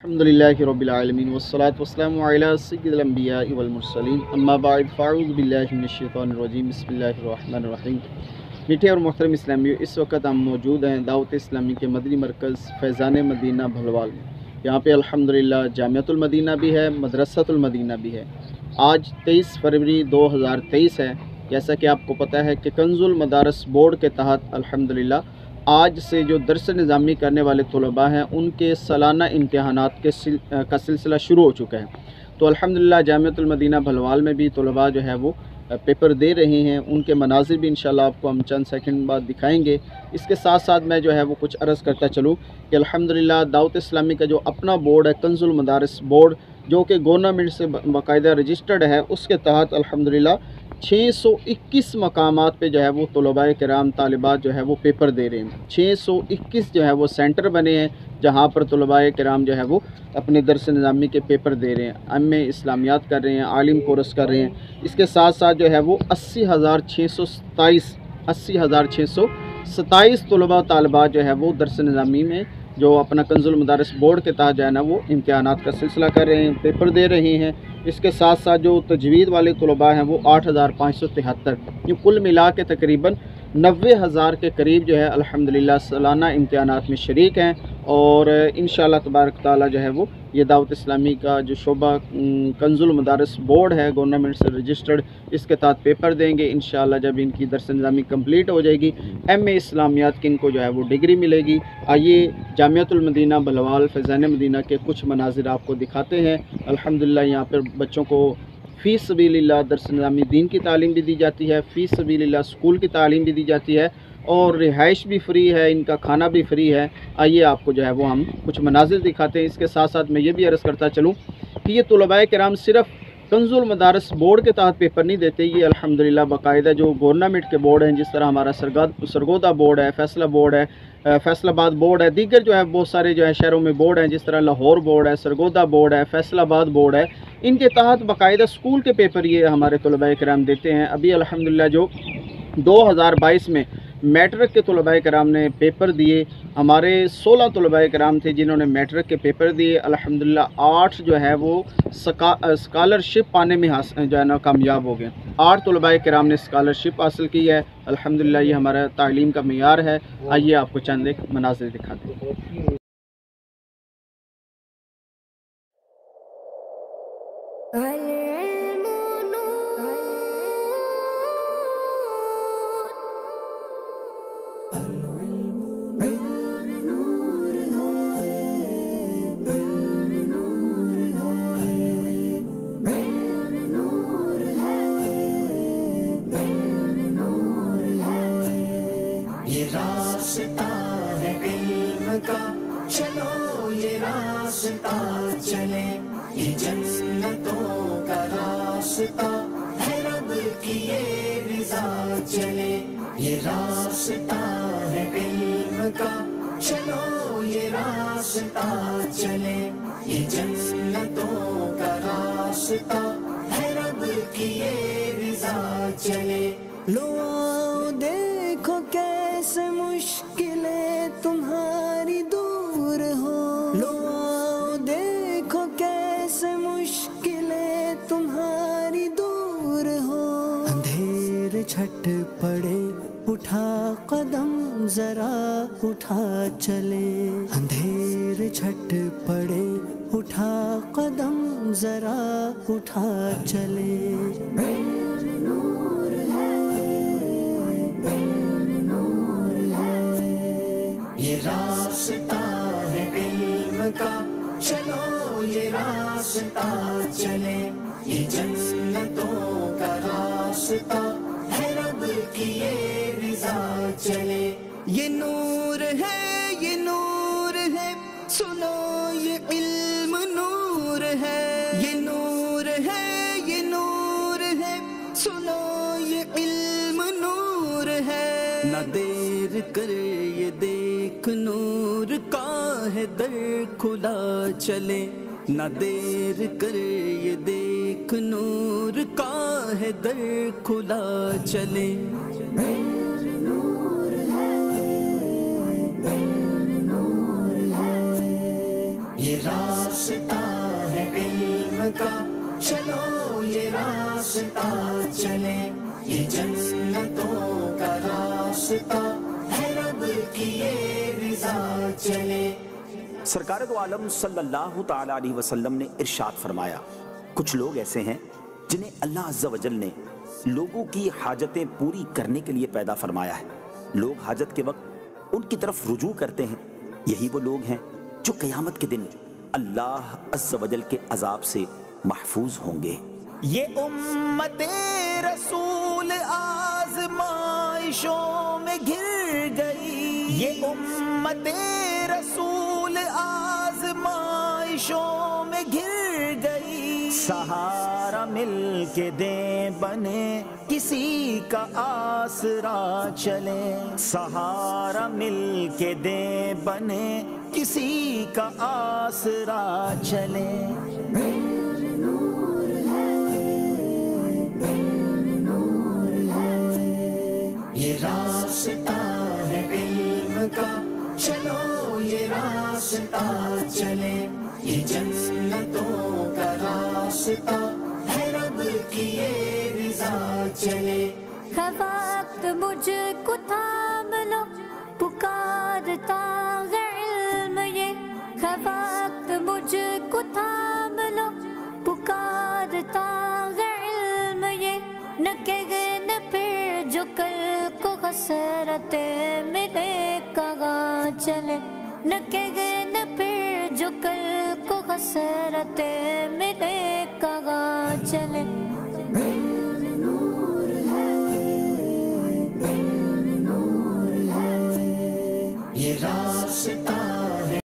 अल्हम्दुलिल्लाहि रब्बिल आलमीन वस्सलातु वस्सलामु अला सय्यिदिल अंबियाइ वल मुरसलीन अम्मा बाद फ़अऊज़ु बिल्लाहि मिनश शैतानिर रजीम बिस्मिल्लाहिर रहमानिर रहीम। मीठे और मोहतरम इस्लामियों, इस वक्त हम मौजूद हैं दावत इस्लामी के मदनी मरकज़ फैज़ान मदीना भलवाल में। यहाँ पे अल्हम्दुलिल्लाह जामिअतुल मदीना भी है, मदरसतुल मदीना भी है। आज 23 फरवरी 2023 है। जैसा कि आपको पता है कि कंजुल मदारस बोर्ड के तहत अल्हम्दुलिल्लाह आज से जो दर्स निज़ामी करने वाले तलबा हैं उनके सालाना इम्तिहानात का सिलसिला शुरू हो चुका है। तो अल्हम्दुलिल्लाह जामिअतुल मदीना भलवाल में भी तलबा जो है वो पेपर दे रहे हैं। उनके मनाज़िर भी इंशाअल्लाह आपको हम चंद सेकंड बाद दिखाएंगे। इसके साथ साथ मैं जो है वो कुछ अर्ज़ करता चलूँ कि अल्हम्दुलिल्लाह दावत इस्लामी का जो अपना बोर्ड है कंजुल मदारस बोर्ड, जो कि गवर्नमेंट से बाकायदा रजिस्टर्ड है, उसके तहत अल्हम्दुलिल्लाह 621 मकामात पे जो है वो तलबा किराम तालिबात जो है वो पेपर दे रहे हैं। 621 जो है वो सेंटर बने हैं जहाँ पर तलबा किराम जो है वो अपने दर्स निज़ामी के पेपर दे रहे हैं, एम.ए. इस्लामियात कर रहे हैं, आलिम कोर्स कर रहे हैं। इसके साथ साथ जो है वो 80,627 तलबा तालिबात जो है वो दर्स निज़ामी में जो अपना कंजुल मदारस बोर्ड के तहत जो है ना वो इम्तिहानात का सिलसिला कर रहे हैं, पेपर दे रहे हैं। इसके साथ साथ जो तजवीद वाले तलबा हैं वो 8,573, ये कुल मिला के तकरीबन 90,000 के करीब जो है अल्हम्दुलिल्लाह सालाना इम्तिहानात में शरीक हैं। और इंशाअल्लाह तबारक ताला जो है वो ये दावत इस्लामी का जो शोबा कंजुल मदारस बोर्ड है गवर्नमेंट से रजिस्टर्ड, इसके तहत पेपर देंगे। इंशाअल्लाह जब इनकी दर्स निज़ामी कंप्लीट हो जाएगी, एम.ए. इस्लामियात की इनको जो है वो डिग्री मिलेगी। आइए जामिअतुल मदीना भलवाल फैज़ान मदीना के कुछ मनाजिर आपको दिखाते हैं। अल्हम्दुलिल्लाह यहाँ पर बच्चों को फ़ी सबीलिल्लाह दर्स निज़ामी दीन की तालीम भी दी जाती है, फ़ी सबीलिल्लाह स्कूल की तालीम भी दी जाती है और रिहाइश भी फ्री है, इनका खाना भी फ्री है। आइए आपको जो है वो हम कुछ मनाजिर दिखाते हैं। इसके साथ साथ मैं ये भी अर्ज़ करता चलूँ कि ये तलबा किराम सिर्फ़ कंजुल मदारस बोर्ड के तहत पेपर नहीं देते, ये अल्हम्दुलिल्लाह बाकायदा जो गवर्नमेंट के बोर्ड हैं, जिस तरह हमारा सरगोदा बोर्ड है, फैसला बोर्ड है, फैसलाबाद बोर्ड है, दीगर जो है बहुत सारे जो है शहरों में बोर्ड हैं, जिस तरह लाहौर बोर्ड है, सरगोदा बोर्ड है, फैसलाबाद बोर्ड है, इनके तहत बाकायदा स्कूल के पेपर ये हमारे तलबा किराम देते हैं। अभी अल्हम्दुलिल्लाह जो 2022 में मैट्रिक के तलबा कराम ने पेपर दिए, हमारे 16 तलबा कराम थे जिन्होंने मैट्रिक के पेपर दिए। अल्हम्दुलिल्लाह 8 जो है वो स्कॉलरशिप पाने में जो है ना कामयाब हो गए। 8 तलबा कराम ने स्कॉलरशिप हासिल की है। अल्हम्दुलिल्लाह ये हमारा तालीम का मेयार है। आइए आपको चंद एक मनाज़िर दिखाते हैं। ये रास्ता है इल्म का, चलो ये रास्ता चले, ये जन्नतों का रास्ता है, रब की ये रिज़ा चले। ये रास्ता है इल्म का, चलो ये रास्ता चले, ये जन्नतों का रास्ता है, रब की ये रिज़ा चले। लो आओ देखो कैसे मुश्किलें तुम्हारी दूर हो, लो आओ देखो कैसे मुश्किलें तुम्हारी दूर हो। अंधेर छट पड़े उठा कदम जरा उठा चले, अंधेर छट पड़े उठा कदम जरा उठा चले। ये रास्ता है इल्म का, चलो ये रास्ता चले, ये जन्नतों का रास्ता है, रब की ये रिज़ा चले। ये नूर है, ये नूर है, सुनो ये इल्म नूर है। ये नूर है, ये नूर है, सुनो ये इल्म नूर है। ना देर करे ये देख नूर का है दर खुला चले, ना देर करे ये देख नूर का है दर खुला चले। ये रास्ता रास्ता है इल्म का, चलो ये रास्ता चले, ये जन्नतों का रास्ता है, रब की ये रिज़ा चले। सरकार दो आलम सल्लल्लाहु ताला अलैहि वसल्लम ने इरशाद फरमाया, कुछ लोग ऐसे हैं जिन्हें अल्लाह अज़्ज़ा वजल ने लोगों की हाजतें पूरी करने के लिए पैदा फरमाया है। लोग हाजत के वक्त उनकी तरफ रुजू करते हैं। यही वो लोग हैं जो क़यामत के दिन अल्लाह अज़्ज़ा वजल के अज़ाब से महफूज होंगे। ये उम्मते रसूल आज़माइशों में घिर गई, ये उम्मते रसूल आज़माइशों में घिर गई, सहारा मिल के दे बने किसी का आसरा चले, सहारा मिल के दे बने किसी का आसरा चले। ये रास्ता है इल्म का, चलो ये रास्ता चले, ये जन्नतों का रास्ता है, रब की ये रिज़ा चले। है वक्त मुझको थाम लो, पुकारता है इल्म ये, है वक्त मुझको थाम लो, पुकारता है इल्म ये, न कहे न फिर जो कल को हसरते मिले कहाँ चले, न कहे न फिर जो कल को हसरते मिले कहाँ चले।